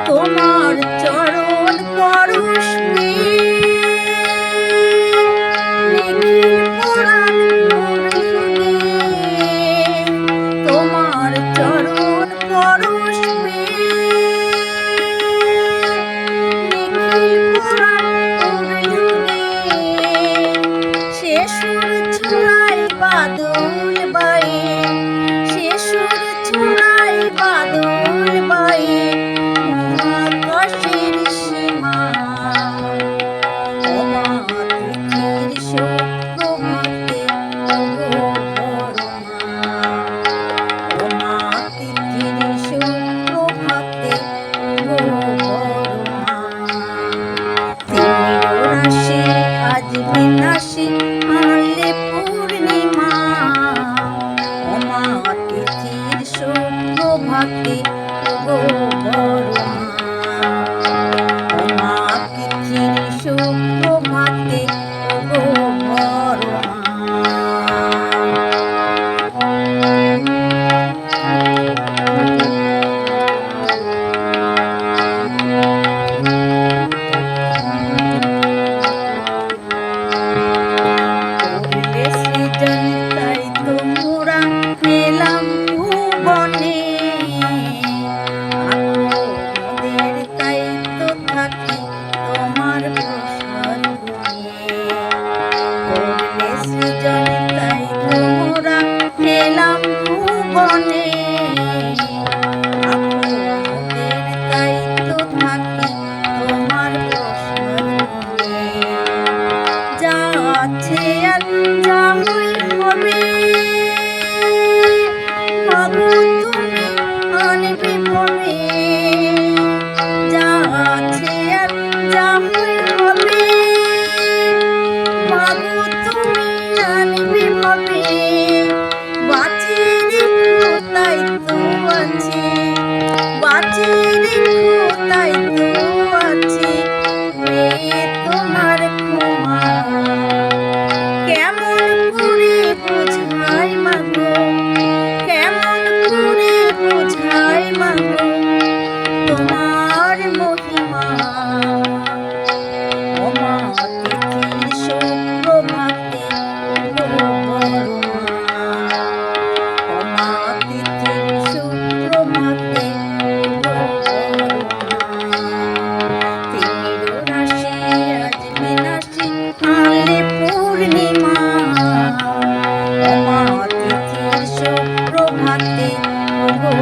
তোমার চরণ পরশ তোমার চরণ পরশ সে সুর ছড়াই বাদল বায়ে, সে সুর ছড়াই বাদল বায়ে আকাশের সীমা। ওমা তিথির সুপ্রভাতে ওগো বড়মা, ওমা তিথির সুপ্রভাতে ওগো বড়মা। তিমির রাশি আজ বিনাশী আনলে পূর্ণিমা, ওমা তিথির সুপ্রভাতে ওগো বড়মা, ওমা তিথির সুপ্রভাতে ওগো বড়মা। তাই তোমরা পেলাম ভুবনে, আমাদের তাই তো থাকি তোমার প্রসাদ গুণে। করলে সৃজন তাই তোমরা পেলাম ভুবনে, আমাদের তাই তো থাকি তোমার প্রসাদ গুণে। যা আছে আর যা হবে মাগো তুমি আনবে ভবে, যা আছে আর যা হবে মাগো তুমি আনবে ভবে। বাঁচিয়ে রেখো তাই তো আছে, বাঁচিয়ে রেখো তাই তো আছে তোমার ক্ষমা। কেমন করে বোঝাই মাগো, কেমন করে বোঝাই মাগো তোমার মহিমা। ওমা তিথির সুপ্রভাতে ওগো বড়মা, ওমা তিথির সুপ্রভাতে ওগো বড়মা। তিমির রাশি আজ বিনাশী আনলে পূর্ণিমা, ওমা তিথির সুপ্রভাতে ওগো